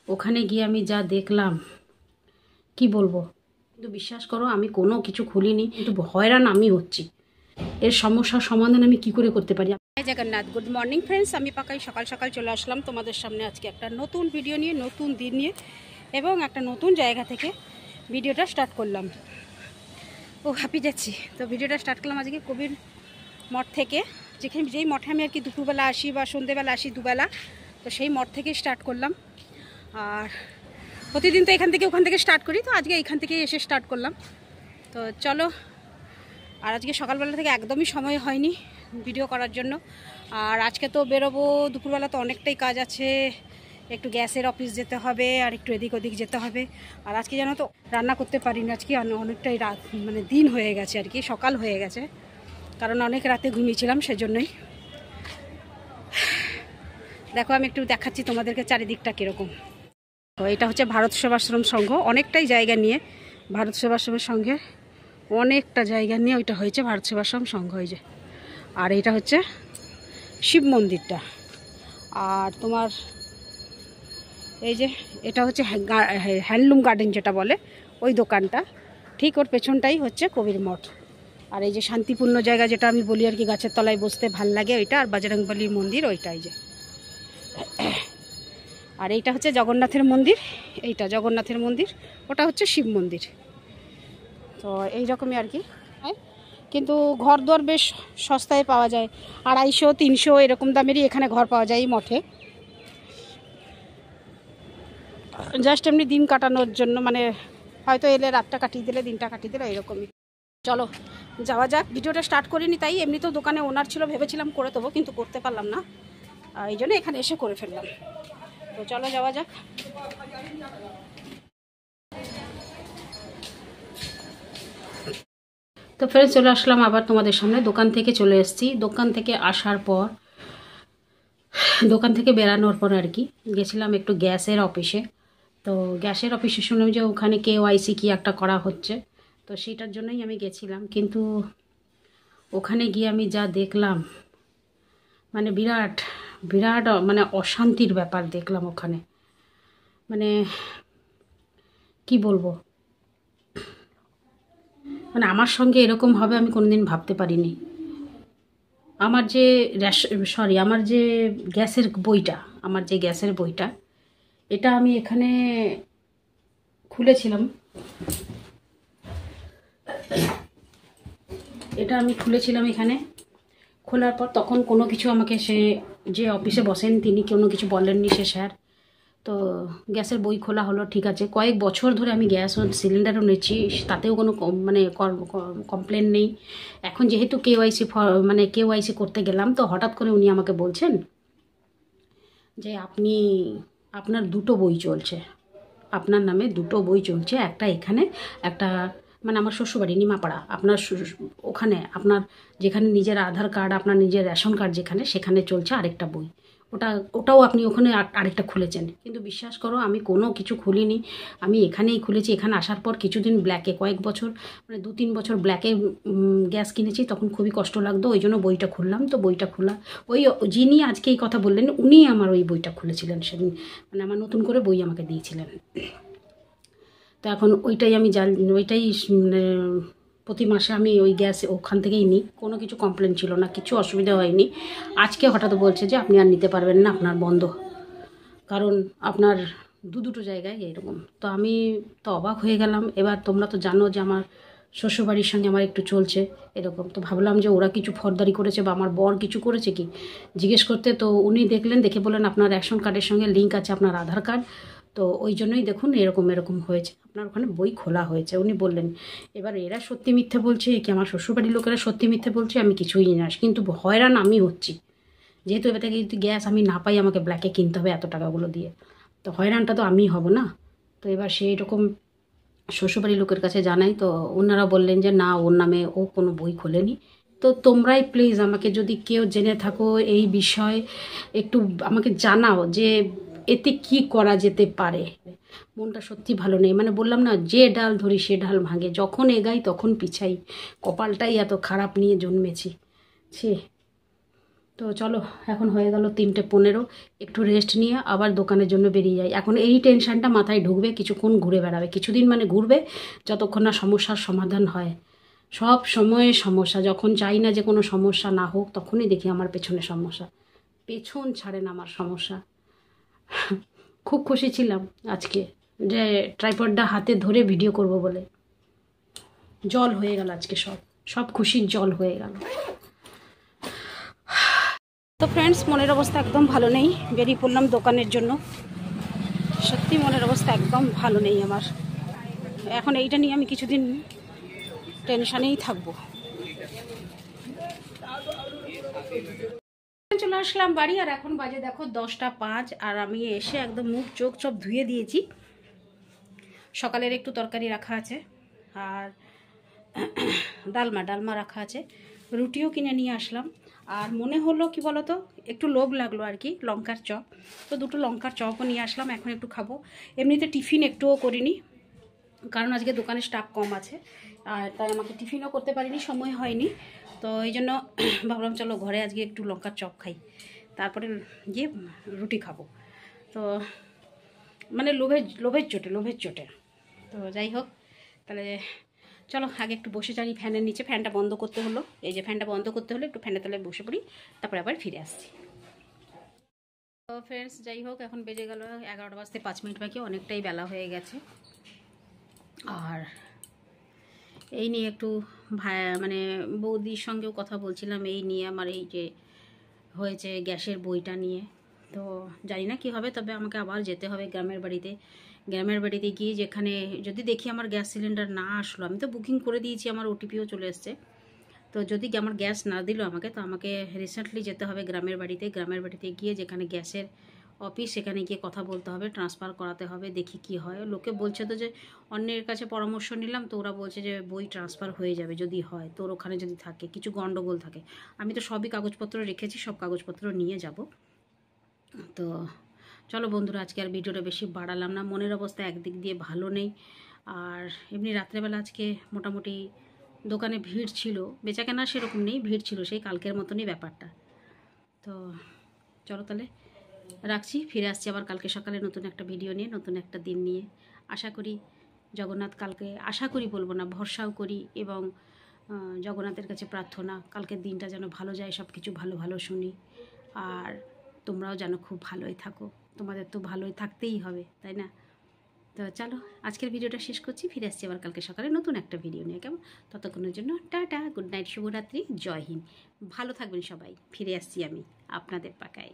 ওখানে গিয়ে আমি যা দেখলাম কি বলবো, কিন্তু বিশ্বাস করো আমি কোনো কিছু খুলিনি, কিন্তু হয়রান আমি হচ্ছি। এর সমস্যার সমাধান আমি কি করে করতে পারি। জয় জগন্নাথ। গুড মর্নিং ফ্রেন্ডস, আমি পাকাই সকাল সকাল চলে আসলাম তোমাদের সামনে আজকে একটা নতুন ভিডিও নিয়ে, নতুন দিন নিয়ে এবং একটা নতুন জায়গা থেকে ভিডিওটা স্টার্ট করলাম। ও হ্যাপি যাচ্ছি। তো ভিডিওটা স্টার্ট করলাম আজকে কবির মঠ থেকে, যেই মঠে আমি আর কি দুপুরবেলা আসি বা সন্ধ্যেবেলা আসি দুবেলা, তো সেই মঠ থেকে স্টার্ট করলাম। আর প্রতিদিন তো এখান থেকে ওখান থেকে স্টার্ট করি, তো আজকে এখান থেকে এসে স্টার্ট করলাম। তো চলো, আর আজকে সকালবেলা থেকে একদমই সময় হয়নি ভিডিও করার জন্য। আর আজকে তো বেরোবো, দুপুরবেলা তো অনেকটাই কাজ আছে, একটু গ্যাসের অফিস যেতে হবে আর একটু এদিক ওদিক যেতে হবে। আর আজকে জানো তো রান্না করতে পারিনি, আজকে অনেকটাই রাত মানে দিন হয়ে গেছে আর কি, সকাল হয়ে গেছে, কারণ অনেক রাতে ঘুমিয়েছিলাম সেজন্যই। দেখো আমি একটু দেখাচ্ছি তোমাদেরকে চারিদিকটা কীরকম। তো এটা হচ্ছে ভারত সেবাশ্রম সংঘ, অনেকটাই জায়গা নিয়ে ভারত সেবাশ্রমের সঙ্গে অনেকটা জায়গা নিয়ে ওইটা হয়েছে ভারত সেবাশ্রম সংঘ হয়েছে। আর এটা হচ্ছে শিব মন্দিরটা। আর তোমার এই যে এটা হচ্ছে হ্যান্ডলুম গার্ডেন যেটা বলে, ওই দোকানটা ঠিক ওর পেছনটাই হচ্ছে কবির মঠ। আর এই যে শান্তিপূর্ণ জায়গা যেটা আমি বলি আর কি, গাছের তলায় বসতে ভাল লাগে ওইটা, আর বজরংবলীর মন্দির ওইটাই যে। আর এইটা হচ্ছে জগন্নাথের মন্দির, এইটা জগন্নাথের মন্দির, ওটা হচ্ছে শিব মন্দির। তো এই রকমই আর কি, কিন্তু ঘর দর বেশ সস্তায় পাওয়া যায়, 250-300 এরকম দামেরই এখানে ঘর পাওয়া যায় এই মঠে। জাস্ট এমনি দিন কাটানোর জন্য, মানে হয়তো এলে রাতটা কাটিয়ে দিলে দিনটা কাটিয়ে দিলে এরকমই। চলো যাওয়া যাক। ভিডিওটা স্টার্ট করিনি, তাই এমনিতেও দোকানে ওনার ছিল, ভেবেছিলাম করে দেবো কিন্তু করতে পারলাম না, এই জন্য এখানে এসে করে ফেললাম। তো চলো যাওয়া যাক। তো ফের চলে আসলাম আবার তোমাদের সামনে, দোকান থেকে চলে এসেছি। দোকান থেকে আসার পর, দোকান থেকে বেরানোর পর আর কি গেছিলাম একটু গ্যাসের অফিসে। তো গ্যাসের অফিসে শুনলাম যে ওখানে KYC কি একটা করা হচ্ছে, তো সেটার জন্যই আমি গেছিলাম। কিন্তু ওখানে গিয়ে আমি যা দেখলাম, মানে বিরাট বিরাট মানে অশান্তির ব্যাপার দেখলাম ওখানে। মানে কি বলবো, মানে আমার সঙ্গে এরকম হবে আমি কোনোদিন ভাবতে পারিনি। আমার যে আমার যে গ্যাসের বইটা, এটা আমি এখানে খুলেছিলাম, এখানে খোলার পর তখন কোনো কিছু আমাকে যে অফিসে বসেন তিনি কোনো কিছু বলেননি, স্যার। তো গ্যাসের বই খোলা হলো, ঠিক আছে। কয়েক বছর ধরে আমি গ্যাস ও সিলিন্ডারও নিচ্ছি, তাতেও কোনো মানে কমপ্লেন নেই। এখন যেহেতু KYC করতে গেলাম, তো হঠাৎ করে উনি আমাকে বলছেন যে আপনার দুটো বই চলছে, আপনার নামে দুটো বই চলছে, একটা এখানে, একটা মানে আমার শ্বশুরবাড়ি নিমাপাড়া, আপনার ওখানে আপনার যেখানে নিজের আধার কার্ড, আপনার নিজের রেশন কার্ড যেখানে, সেখানে চলছে আরেকটা বই, ওটাও আপনি ওখানে আরেকটা খুলেছেন। কিন্তু বিশ্বাস করো আমি কোনো কিছু খুলিনি, আমি এখানেই খুলেছি। এখানে আসার পর কিছুদিন ব্ল্যাকে, কয়েক বছর মানে 2-3 বছর ব্ল্যাকে গ্যাস কিনেছি, তখন খুবই কষ্ট লাগতো, ওই জন্য বইটা খুললাম। তো বইটা খোলা, ওই যিনি আজকে এই কথা বললেন উনি আমার ওই বইটা খুলেছিলেন সেদিন, মানে আমার নতুন করে বই আমাকে দিয়েছিলেন। তো এখন ওইটাই প্রতি মাসে আমি ওই গ্যাস ওখান থেকেই নিই, কোনো কিছু কমপ্লেন ছিল না, কিছু অসুবিধা হয়নি। আজকে হঠাৎ বলছে যে আপনি আর নিতে পারবেন না, আপনার বন্ধ, কারণ আপনার দুটো জায়গায় এরকম। তো আমি তো অবাক হয়ে গেলাম। এবার তোমরা তো জানো যে আমার শ্বশুরবাড়ির সঙ্গে আমার একটু চলছে এরকম, তো ভাবলাম যে ওরা কিছু ফর্দারি করেছে বা আমার বর কিছু করেছে কি জিজ্ঞেস করতে। তো উনি দেখে বললেন আপনার রেশন কার্ডের সঙ্গে লিঙ্ক আছে আপনার আধার কার্ড, তো ওই জন্যই দেখুন এরকম হয়েছে, আপনার ওখানে বই খোলা হয়েছে, উনি বললেন। এবার এরা সত্যি মিথ্যে বলছে কি আমার শ্বশুরবাড়ির লোকেরা সত্যি মিথ্যে বলছে আমি কিছুই না, কিন্তু হয়রান আমি হচ্ছি। যেহেতু এবার থেকে যদি গ্যাস আমি না পাই, আমাকে ব্ল্যাকে কিনতে হবে এত টাকাগুলো দিয়ে, তো হয়রানটা তো আমিই হব না। তো এবার সেই রকম শ্বশুরবাড়ির লোকের কাছে জানাই, তো ওনারা বললেন যে না, ওর নামে ও কোনো বই খোলেনি। তো তোমরাই প্লিজ আমাকে যদি কেউ জেনে থাকো এই বিষয়, একটু আমাকে জানাও যে এতে কি করা যেতে পারে। মনটা সত্যি ভালো নেই, মানে বললাম না, যে ডাল ধরি সে ডাল ভাঙে, যখন এগাই তখন পিছাই, কপালটাই এত খারাপ নিয়ে জন্মেছি। ছি, তো চলো, এখন হয়ে গেল 3:15, একটু রেস্ট নিয়ে আবার দোকানের জন্য বেরিয়ে যাই। এখন এই টেনশানটা মাথায় ঢুকবে, কিছুক্ষণ ঘুরে বেড়াবে, কিছুদিন মানে ঘুরবে, যতক্ষণ না সমস্যার সমাধান হয়। সব সময় সমস্যা, যখন চাই না যে কোনো সমস্যা না হোক তখনই দেখি আমার পেছনে সমস্যা, পেছন ছাড়ে না আমার সমস্যা। খুব খুশি ছিলাম আজকে যে ট্রাইপডটা হাতে ধরে ভিডিও করব বলে, জল হয়ে গেল আজকে, সব সব খুশির জল হয়ে গেল। তো ফ্রেন্ডস, মনের অবস্থা একদম ভালো নেই, বেরিয়ে পড়লাম দোকানের জন্য। সত্যি মনের অবস্থা একদম ভালো নেই আমার। এখন এইটা নিয়ে আমি কিছুদিন টেনশানেই থাকবো। চলে আসলাম বাড়ি, আর এখন বাজে দেখো 10টা 5, আর আমি এসে একদম মুখ চোখ সব ধুয়ে দিয়েছি। সকালের একটু তরকারি রাখা আছে, আর ডালমা রাখা আছে, রুটিও কিনে নিয়ে আসলাম। আর মনে হলো কি বলতো, একটু লোভ লাগলো আর কি, লঙ্কার চপ, তো 2টো লঙ্কার চপও নিয়ে আসলাম, এখন একটু খাবো। এমনিতে টিফিন একটুও করিনি, কারণ আজকে দোকানে স্টাফ কম আছে, আর তাই আমাকে টিফিনও করতে পারিনি, সময় হয়নি। তো এই জন্য ভাবলাম চলো ঘরে আজকে একটু লঙ্কার চপ খাই, তারপরে গিয়ে রুটি খাবো। তো মানে লোভের চোটে। তো যাই হোক, তাহলে চলো আগে একটু বসে যাই ফ্যানের নিচে। ফ্যানটা বন্ধ করতে হলো, এই যে ফ্যানটা বন্ধ করতে হলো, একটু ফ্যানের তলায় বসে পড়ি, তারপরে আবার ফিরে আসছি। তো ফ্রেন্ডস, যাই হোক, এখন বেজে গেল 11টা বাজতে 5 মিনিট বাকি, অনেকটাই বেলা হয়ে গেছে। আর এই নিয়ে একটু মানে বৌদির সঙ্গেও কথা বলছিলাম, এই নিয়ে আমার এই যে হয়েছে গ্যাসের বইটা নিয়ে। তো জানি না কী হবে, তবে আমাকে আবার যেতে হবে গ্রামের বাড়িতে গিয়ে, যেখানে যদি দেখি আমার গ্যাস সিলিন্ডার না আসলো, আমি তো বুকিং করে দিয়েছি, আমার ওটিপিও চলে এসছে, তো যদি আমার গ্যাস না দিল আমাকে, তো আমাকে রিসেন্টলি যেতে হবে গ্রামের বাড়িতে গিয়ে যেখানে গ্যাসের অফিস, সেখানে গিয়ে কথা বলতে হবে, ট্রান্সফার করাতে হবে, দেখি কি হয়। লোকে বলছে তো যে অন্যের কাছে পরামর্শ নিলাম, তো ওরা বলছে যে বই ট্রান্সফার হয়ে যাবে যদি হয়, তোর ওখানে যদি থাকে কিছু গন্ডগোল থাকে। আমি তো সবই কাগজপত্র রেখেছি, সব কাগজপত্র নিয়ে যাব। তো চলো বন্ধুরা, আজকে আর ভিডিওটা বেশি বাড়ালাম না, মনের অবস্থা একদিক দিয়ে ভালো নেই। আর এমনি রাত্রেবেলা আজকে মোটামুটি দোকানে ভিড় ছিল, বেচাকেনা সেরকম নেই, ভিড় ছিল সেই কালকের মতনই ব্যাপারটা। তো চলো তাহলে রাখছি, ফিরে আসছি আবার কালকে সকালে নতুন একটা ভিডিও নিয়ে, নতুন একটা দিন নিয়ে। আশা করি জগন্নাথ কালকে, আশা করি বলবো না, ভরসাও করি, এবং জগন্নাথের কাছে প্রার্থনা কালকের দিনটা যেন ভালো যায়, সব কিছু ভালো ভালো শুনি। আর তোমরাও যেন খুব ভালোই থাকো, তোমাদের তো ভালোই থাকতেই হবে, তাই না? তো চলো আজকের ভিডিওটা শেষ করছি, ফিরে আসছি আবার কালকে সকালে নতুন একটা ভিডিও নিয়ে, কেমন? ততক্ষণের জন্য টাটা, গুড নাইট, শুভরাত্রি, জয় হিন্দ, ভালো থাকবেন সবাই। ফিরে আসছি আমি আপনাদের পাকায়।